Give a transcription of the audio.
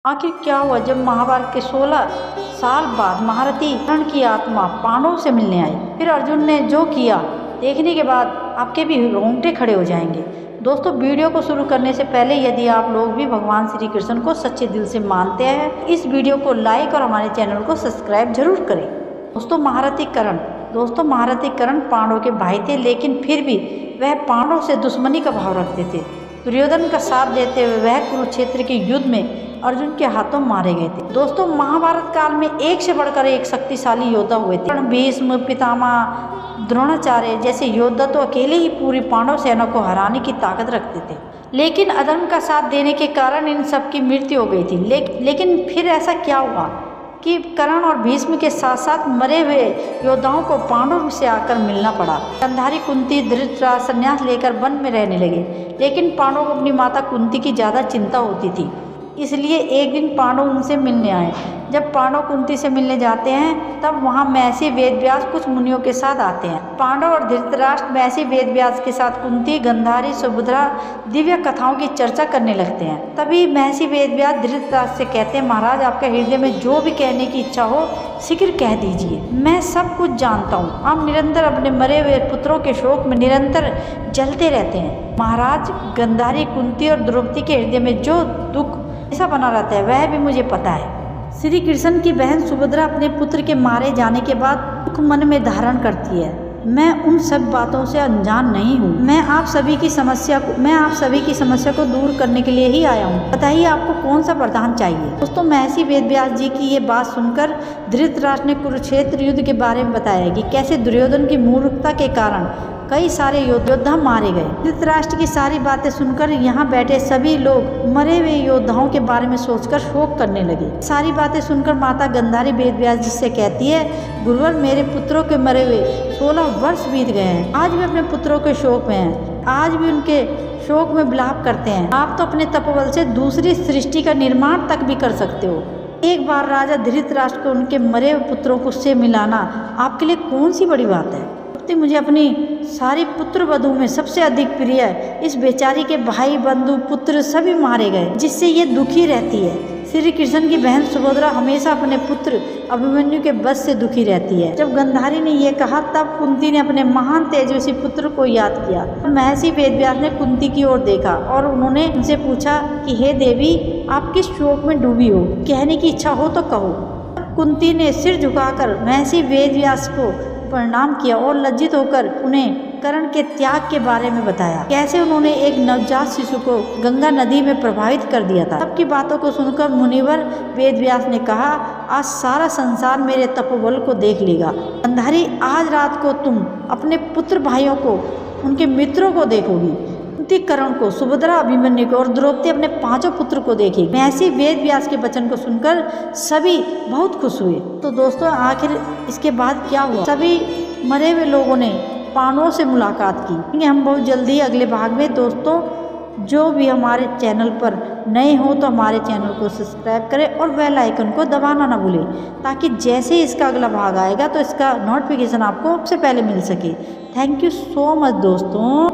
आखिर क्या हुआ जब महाभारत के 16 साल बाद महारथी कर्ण की आत्मा पांडवों से मिलने आई। फिर अर्जुन ने जो किया देखने के बाद आपके भी रोंगटे खड़े हो जाएंगे। दोस्तों, वीडियो को शुरू करने से पहले यदि आप लोग भी भगवान श्री कृष्ण को सच्चे दिल से मानते हैं, इस वीडियो को लाइक और हमारे चैनल को सब्सक्राइब जरूर करें। दोस्तों, महारथी कर्ण पांडवों के भाई थे, लेकिन फिर भी वह पांडवों से दुश्मनी का भाव रखते थे। दुर्योधन का साथ देते हुए वह कुरुक्षेत्र के युद्ध में अर्जुन के हाथों मारे गए थे। दोस्तों, महाभारत काल में एक से बढ़कर एक शक्तिशाली योद्धा हुए थे। भीष्म, पितामह, द्रोणाचार्य जैसे योद्धा तो अकेले ही पूरी पांडव सेना को हराने की ताकत रखते थे, लेकिन अधर्म का साथ देने के कारण इन सब की मृत्यु हो गई थी। लेकिन फिर ऐसा क्या हुआ कि कर्ण और भीष्म के साथ साथ मरे हुए योद्धाओं को पांडवों से आकर मिलना पड़ा। गांधारी, कुंती, धृतराष्ट्र संन्यास लेकर वन में रहने लगे, लेकिन पांडवों को अपनी माता कुंती की ज़्यादा चिंता होती थी। इसलिए एक दिन पांडव उनसे मिलने आए। जब पांडव कुंती से मिलने जाते हैं, तब वहाँ महर्षि वेदव्यास कुछ मुनियों के साथ आते हैं। पांडव और धृतराष्ट्र महर्षि वेदव्यास के साथ कुंती, गांधारी, सुभद्रा दिव्य कथाओं की चर्चा करने लगते हैं। तभी महर्षि वेदव्यास धृतराष्ट्र से कहते हैं, महाराज, आपके हृदय में जो भी कहने की इच्छा हो शीघ्र कह दीजिए, मैं सब कुछ जानता हूँ। आप निरंतर अपने मरे हुए पुत्रों के शोक में निरंतर जलते रहते हैं। महाराज, गांधारी, कुंती और द्रौपदी के हृदय में जो दुख ऐसा बना रहता है वह भी मुझे पता है। श्री कृष्ण की बहन सुभद्रा अपने पुत्र के मारे जाने के बाद दुख मन में धारण करती है। मैं उन सब बातों से अनजान नहीं हूँ। मैं आप सभी की समस्या को दूर करने के लिए ही आया हूँ। बताइए, आपको कौन सा वरदान चाहिए। दोस्तों, महर्षि वेदव्यास जी की ये बात सुनकर धृतराष्ट्र ने कुरुक्षेत्र युद्ध के बारे में बताया कि कैसे दुर्योधन की मूर्खता के कारण कई सारे योद्धा मारे गए। धृतराष्ट्र की सारी बातें सुनकर यहाँ बैठे सभी लोग मरे हुए योद्धाओं के बारे में सोचकर शोक करने लगे। सारी बातें सुनकर माता गांधारी वेदव्यास जी से कहती है, गुरुवर, मेरे पुत्रों के मरे हुए 16 वर्ष बीत गए हैं। आज भी अपने पुत्रों के शोक में हैं, आज भी उनके शोक में विलाप करते हैं। आप तो अपने तपोबल से दूसरी सृष्टि का निर्माण तक भी कर सकते हो। एक बार राजा धृतराष्ट्र को उनके मरे हुए पुत्रों को से मिलाना आपके लिए कौन सी बड़ी बात है। मुझे अपनी सारी पुत्र वधू में सबसे अधिक प्रिय है। इस बेचारी के भाई, बंधु, पुत्र सभी मारे गए, जिससे ये दुखी रहती है। श्री कृष्ण की बहन सुभद्रा हमेशा अपने पुत्र अभिमन्यु के वध से दुखी रहती है। जब गांधारी ने यह कहा, तब कुंती ने अपने महान तेजस्वी पुत्र को याद किया। महर्षि वेदव्यास ने कुंती की ओर देखा और उन्होंने उनसे पूछा कि हे देवी, आप किस शोक में डूबी हो, कहने की इच्छा हो तो कहो। कुंती ने सिर झुकाकर महर्षि वेदव्यास को प्रणाम किया और लज्जित होकर उन्हें कर्ण के त्याग के बारे में बताया, कैसे उन्होंने एक नवजात शिशु को गंगा नदी में प्रभावित कर दिया था। सबकी बातों को सुनकर मुनिवर वेदव्यास ने कहा, आज सारा संसार मेरे तपोबल को देख लेगा। गांधारी, आज रात को तुम अपने पुत्र भाइयों को, उनके मित्रों को देखोगी। कर्ण को, सुभद्रा अभिमन्यु को और द्रौपदी अपने 5 पुत्र को देखेगी। महर्षि वेदव्यास के वचन को सुनकर सभी बहुत खुश हुए। तो दोस्तों, आखिर इसके बाद क्या हुआ? सभी मरे हुए लोगों ने पांडवों से मुलाकात की। हम बहुत जल्दी अगले भाग में। दोस्तों, जो भी हमारे चैनल पर नए हो तो हमारे चैनल को सब्सक्राइब करें और बेल आइकन को दबाना ना भूलें, ताकि जैसे ही इसका अगला भाग आएगा तो इसका नोटिफिकेशन आपको सबसे पहले मिल सके। थैंक यू सो मच दोस्तों।